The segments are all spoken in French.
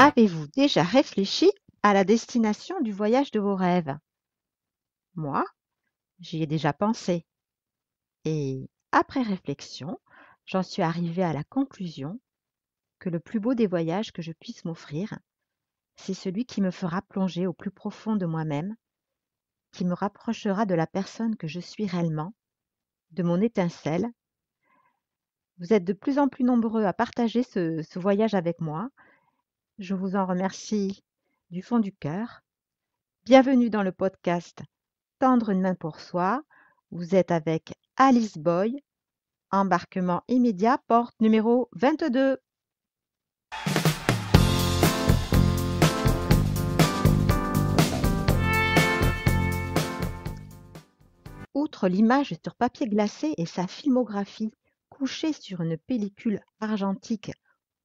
Avez-vous déjà réfléchi à la destination du voyage de vos rêves? Moi, j'y ai déjà pensé et après réflexion, j'en suis arrivée à la conclusion que le plus beau des voyages que je puisse m'offrir, c'est celui qui me fera plonger au plus profond de moi-même, qui me rapprochera de la personne que je suis réellement, de mon étincelle. Vous êtes de plus en plus nombreux à partager ce voyage avec moi. Je vous en remercie du fond du cœur. Bienvenue dans le podcast Tendre une main pour soi. Vous êtes avec Alice Boy. Embarquement immédiat, porte numéro 22. Outre l'image sur papier glacé et sa filmographie couchée sur une pellicule argentique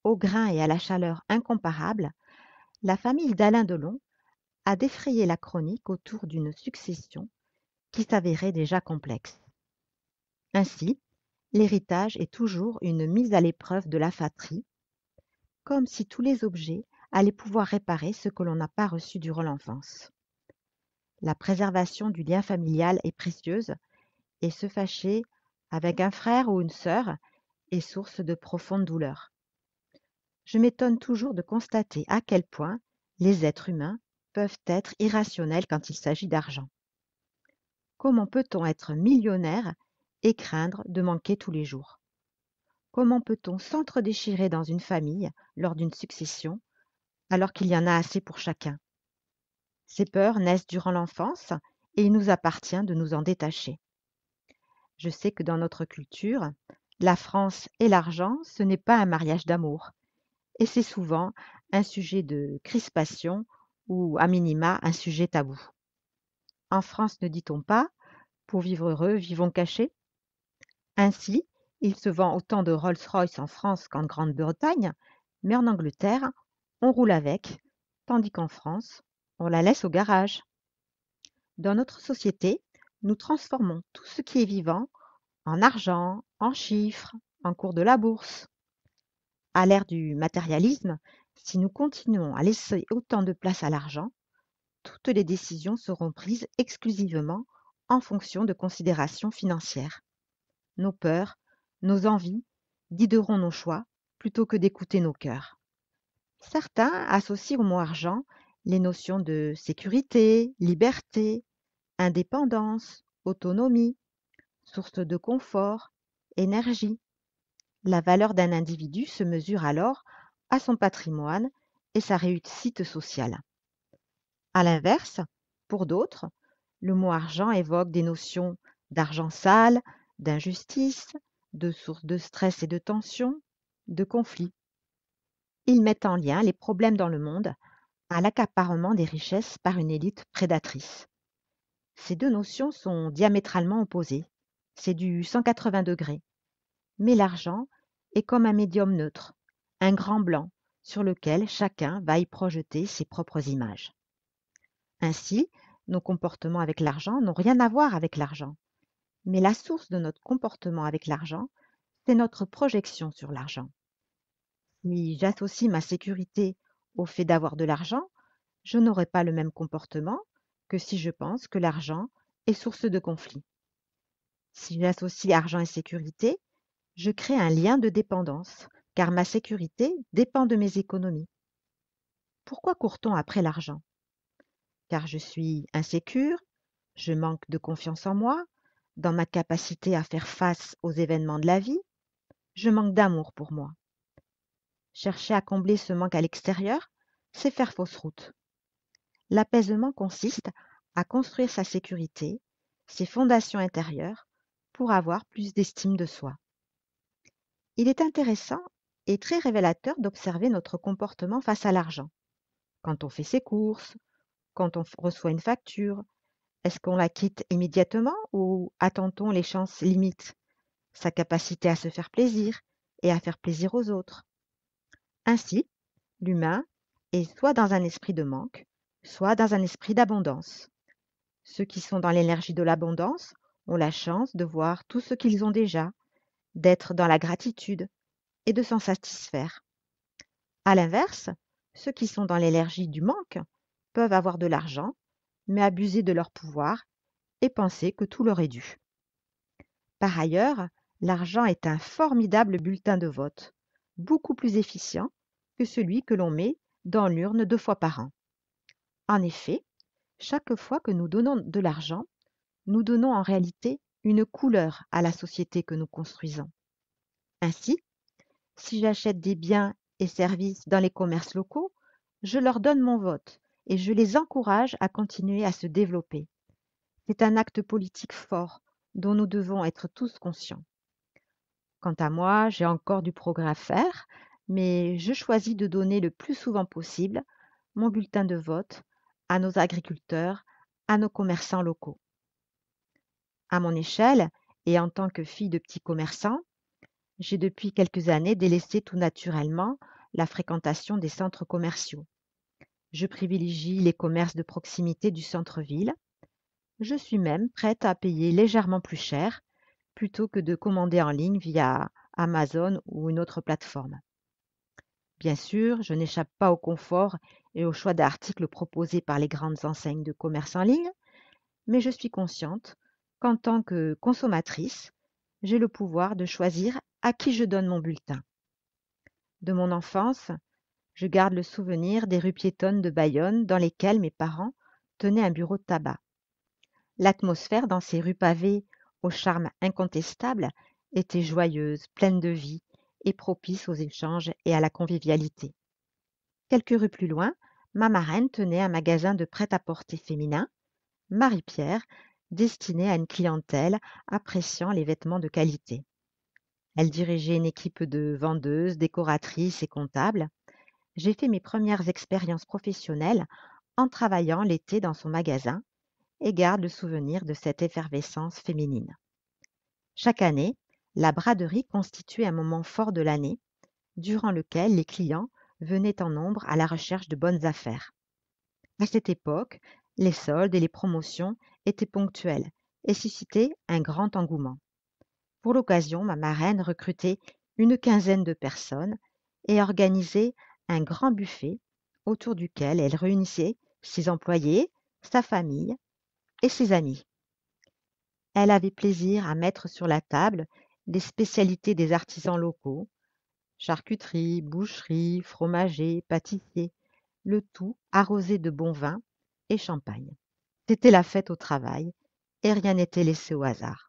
au grain et à la chaleur incomparable, la famille d'Alain Delon a défrayé la chronique autour d'une succession qui s'avérait déjà complexe. Ainsi, l'héritage est toujours une mise à l'épreuve de la fratrie, comme si tous les objets allaient pouvoir réparer ce que l'on n'a pas reçu durant l'enfance. La préservation du lien familial est précieuse et se fâcher avec un frère ou une sœur est source de profonde douleur. Je m'étonne toujours de constater à quel point les êtres humains peuvent être irrationnels quand il s'agit d'argent. Comment peut-on être millionnaire et craindre de manquer tous les jours? Comment peut-on s'entre-déchirer dans une famille lors d'une succession alors qu'il y en a assez pour chacun? Ces peurs naissent durant l'enfance et il nous appartient de nous en détacher. Je sais que dans notre culture, la France et l'argent, ce n'est pas un mariage d'amour et c'est souvent un sujet de crispation ou à minima un sujet tabou. En France, ne dit-on pas pour vivre heureux, vivons cachés? Ainsi, il se vend autant de Rolls-Royce en France qu'en Grande-Bretagne, mais en Angleterre, on roule avec, tandis qu'en France, on la laisse au garage. Dans notre société, nous transformons tout ce qui est vivant en argent, en chiffres, en cours de la bourse. À l'ère du matérialisme, si nous continuons à laisser autant de place à l'argent, toutes les décisions seront prises exclusivement en fonction de considérations financières. Nos peurs, nos envies guideront nos choix plutôt que d'écouter nos cœurs. Certains associent au mot argent les notions de sécurité, liberté, indépendance, autonomie, source de confort, énergie. La valeur d'un individu se mesure alors à son patrimoine et sa réussite sociale. À l'inverse, pour d'autres, le mot argent évoque des notions d'argent sale, d'injustice, de source de stress et de tension, de conflit. Ils mettent en lien les problèmes dans le monde à l'accaparement des richesses par une élite prédatrice. Ces deux notions sont diamétralement opposées. C'est du 180 degrés. Mais l'argent est comme un médium neutre, un grand blanc sur lequel chacun va y projeter ses propres images. Ainsi, nos comportements avec l'argent n'ont rien à voir avec l'argent. Mais la source de notre comportement avec l'argent, c'est notre projection sur l'argent. Si j'associe ma sécurité au fait d'avoir de l'argent, je n'aurai pas le même comportement que si je pense que l'argent est source de conflit. Si j'associe argent et sécurité, je crée un lien de dépendance, car ma sécurité dépend de mes économies. Pourquoi court-on après l'argent? Car je suis insécure, je manque de confiance en moi, dans ma capacité à faire face aux événements de la vie, je manque d'amour pour moi. Chercher à combler ce manque à l'extérieur, c'est faire fausse route. L'apaisement consiste à construire sa sécurité, ses fondations intérieures, pour avoir plus d'estime de soi. Il est intéressant et très révélateur d'observer notre comportement face à l'argent. Quand on fait ses courses, quand on reçoit une facture, est-ce qu'on la quitte immédiatement ou attend-on les chances limites, sa capacité à se faire plaisir et à faire plaisir aux autres? Ainsi, l'humain est soit dans un esprit de manque, soit dans un esprit d'abondance. Ceux qui sont dans l'énergie de l'abondance ont la chance de voir tout ce qu'ils ont déjà, d'être dans la gratitude et de s'en satisfaire. À l'inverse, Ceux qui sont dans l'énergie du manque peuvent avoir de l'argent, mais abuser de leur pouvoir et penser que tout leur est dû. Par ailleurs, l'argent est un formidable bulletin de vote, beaucoup plus efficient que celui que l'on met dans l'urne 2 fois par an. En effet, chaque fois que nous donnons de l'argent, nous donnons en réalité une couleur à la société que nous construisons. Ainsi, si j'achète des biens et services dans les commerces locaux, je leur donne mon vote et je les encourage à continuer à se développer. C'est un acte politique fort dont nous devons être tous conscients. Quant à moi, j'ai encore du progrès à faire, mais je choisis de donner le plus souvent possible mon bulletin de vote à nos agriculteurs, à nos commerçants locaux. À mon échelle, et en tant que fille de petits commerçants, j'ai depuis quelques années délaissé tout naturellement la fréquentation des centres commerciaux. Je privilégie les commerces de proximité du centre-ville. Je suis même prête à payer légèrement plus cher plutôt que de commander en ligne via Amazon ou une autre plateforme. Bien sûr, je n'échappe pas au confort et au choix d'articles proposés par les grandes enseignes de commerce en ligne, mais je suis consciente qu'en tant que consommatrice, j'ai le pouvoir de choisir à qui je donne mon bulletin. De mon enfance, je garde le souvenir des rues piétonnes de Bayonne dans lesquelles mes parents tenaient un bureau de tabac. L'atmosphère dans ces rues pavées au charme incontestable était joyeuse, pleine de vie et propice aux échanges et à la convivialité. Quelques rues plus loin, ma marraine tenait un magasin de prêt-à-porter féminin, Marie-Pierre, destiné à une clientèle appréciant les vêtements de qualité. Elle dirigeait une équipe de vendeuses, décoratrices et comptables. J'ai fait mes premières expériences professionnelles en travaillant l'été dans son magasin et garde le souvenir de cette effervescence féminine. Chaque année, la braderie constituait un moment fort de l'année, durant lequel les clients venaient en nombre à la recherche de bonnes affaires. À cette époque, les soldes et les promotions étaient ponctuels et suscitaient un grand engouement. Pour l'occasion, ma marraine recrutait une quinzaine de personnes et organisait un grand buffet autour duquel elle réunissait ses employés, sa famille et ses amis. Elle avait plaisir à mettre sur la table les spécialités des artisans locaux, charcuterie, boucherie, fromager, pâtissier, le tout arrosé de bon vin et champagne. C'était la fête au travail et rien n'était laissé au hasard.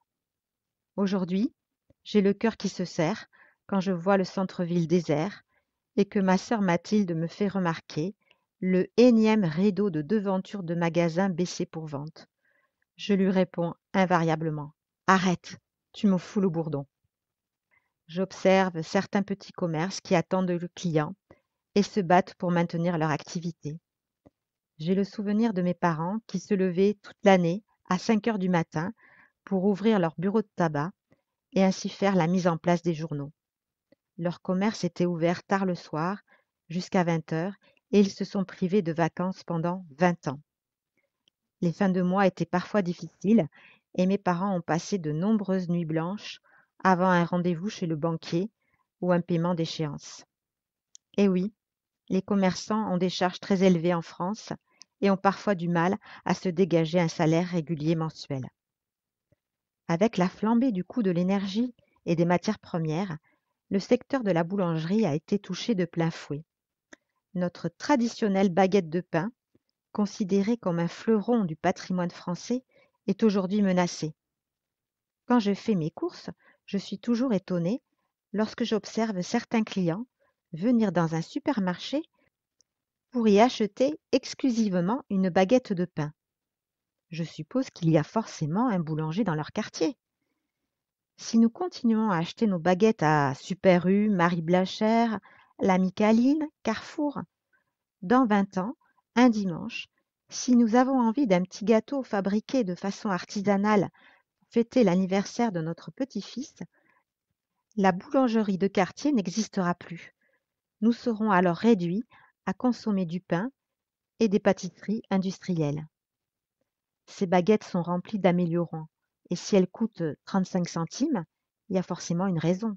Aujourd'hui, j'ai le cœur qui se serre quand je vois le centre-ville désert et que ma sœur Mathilde me fait remarquer le énième rideau de devanture de magasin baissé pour vente. Je lui réponds invariablement: Arrête, tu me fous le bourdon. J'observe certains petits commerces qui attendent le client et se battent pour maintenir leur activité. J'ai le souvenir de mes parents qui se levaient toute l'année à 5 heures du matin pour ouvrir leur bureau de tabac et ainsi faire la mise en place des journaux. Leur commerce était ouvert tard le soir, jusqu'à 20 heures, et ils se sont privés de vacances pendant 20 ans. Les fins de mois étaient parfois difficiles et mes parents ont passé de nombreuses nuits blanches avant un rendez-vous chez le banquier ou un paiement d'échéance. Et oui, les commerçants ont des charges très élevées en France et ont parfois du mal à se dégager un salaire régulier mensuel. Avec la flambée du coût de l'énergie et des matières premières, le secteur de la boulangerie a été touché de plein fouet. Notre traditionnelle baguette de pain, considérée comme un fleuron du patrimoine français, est aujourd'hui menacée. Quand je fais mes courses, je suis toujours étonnée lorsque j'observe certains clients venir dans un supermarché pour y acheter exclusivement une baguette de pain. Je suppose qu'il y a forcément un boulanger dans leur quartier. Si nous continuons à acheter nos baguettes à Super U, Marie Blachère, l'Ami Caline, Carrefour, dans 20 ans, un dimanche, si nous avons envie d'un petit gâteau fabriqué de façon artisanale pour fêter l'anniversaire de notre petit-fils, la boulangerie de quartier n'existera plus. Nous serons alors réduits à consommer du pain et des pâtisseries industrielles. Ces baguettes sont remplies d'améliorants et si elles coûtent 35 centimes, il y a forcément une raison.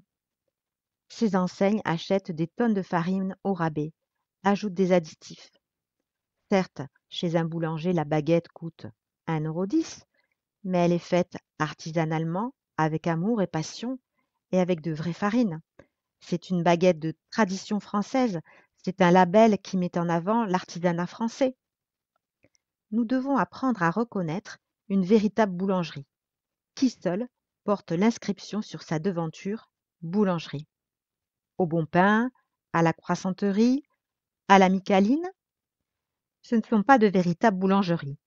Ces enseignes achètent des tonnes de farine au rabais, ajoute des additifs. Certes, chez un boulanger, la baguette coûte 1,10 €, mais elle est faite artisanalement, avec amour et passion, et avec de vraies farines. C'est une baguette de tradition française, c'est un label qui met en avant l'artisanat français. Nous devons apprendre à reconnaître une véritable boulangerie, qui seule porte l'inscription sur sa devanture boulangerie. Au bon pain, à la croissanterie, à la micaline, ce ne sont pas de véritables boulangeries.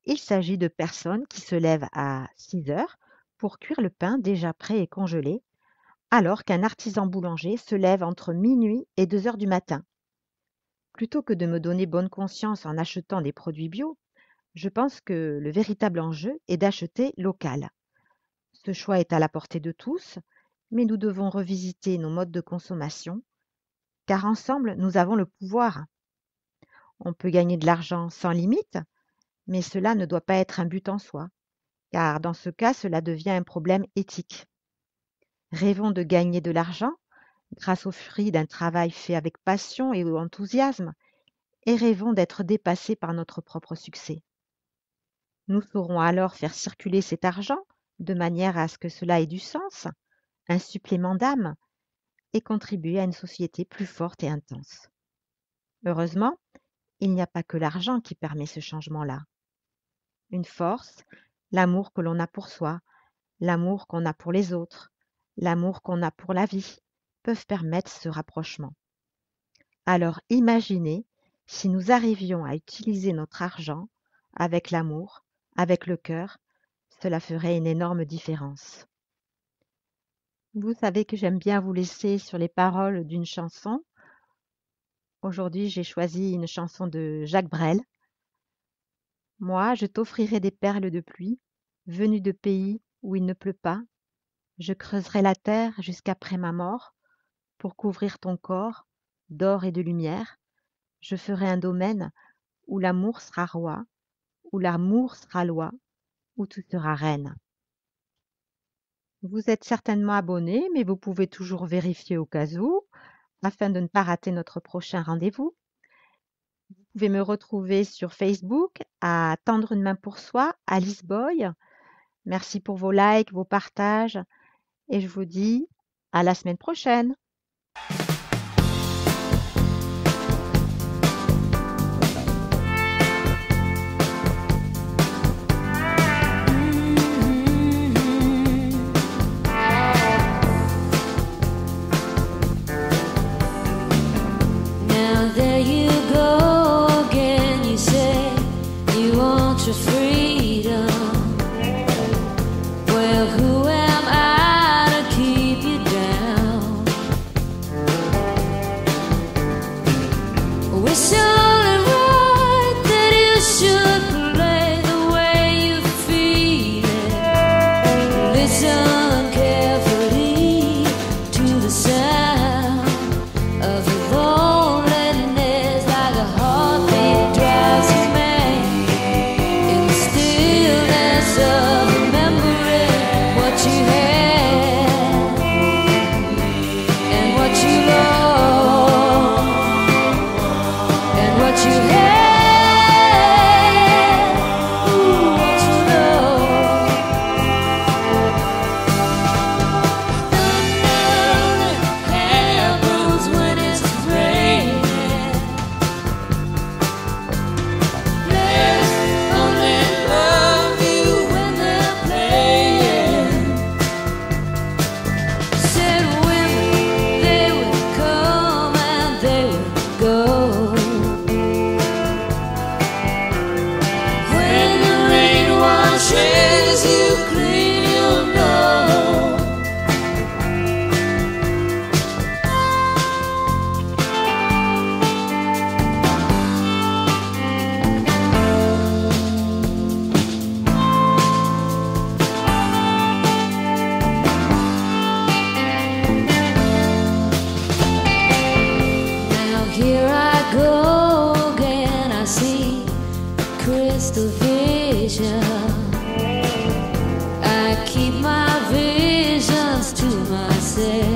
Il s'agit de personnes qui se lèvent à 6 heures pour cuire le pain déjà prêt et congelé, alors qu'un artisan boulanger se lève entre minuit et 2 heures du matin. Plutôt que de me donner bonne conscience en achetant des produits bio, je pense que le véritable enjeu est d'acheter local. Ce choix est à la portée de tous, mais nous devons revisiter nos modes de consommation, car ensemble, nous avons le pouvoir. On peut gagner de l'argent sans limite, mais cela ne doit pas être un but en soi, car dans ce cas, cela devient un problème éthique. Rêvons de gagner de l'argent grâce au fruit d'un travail fait avec passion et enthousiasme, et rêvons d'être dépassés par notre propre succès. Nous saurons alors faire circuler cet argent de manière à ce que cela ait du sens, un supplément d'âme, et contribuer à une société plus forte et intense. Heureusement, il n'y a pas que l'argent qui permet ce changement-là. Une force, l'amour que l'on a pour soi, l'amour qu'on a pour les autres, l'amour qu'on a pour la vie, peuvent permettre ce rapprochement. Alors imaginez si nous arrivions à utiliser notre argent avec l'amour, avec le cœur, cela ferait une énorme différence. Vous savez que j'aime bien vous laisser sur les paroles d'une chanson. Aujourd'hui, j'ai choisi une chanson de Jacques Brel. Moi, je t'offrirai des perles de pluie, venues de pays où il ne pleut pas. Je creuserai la terre jusqu'après ma mort pour couvrir ton corps d'or et de lumière. Je ferai un domaine où l'amour sera roi, où l'amour sera loi, où tu seras reine. Vous êtes certainement abonné, mais vous pouvez toujours vérifier au cas où, afin de ne pas rater notre prochain rendez-vous. Vous pouvez me retrouver sur Facebook à Tendre une main pour soi, Alice Boy. Merci pour vos likes, vos partages, et je vous dis à la semaine prochaine. Now there you go again, you say you want your freedom. Well, who am I to keep you down? It's only right that you should play the way you feel it. Listen carefully to the sound of your loneliness, like a heartbeat drives you mad. In the stillness of remembering what you had and what you lost and what you had. Ooh, what you lost. Thunder happens when it's raining. Players only love you when they're playing. Said women, they would come and they would go. When the rain washes you clean, you'll know. Now here I go again, I see crystal vision. I keep my visions to myself.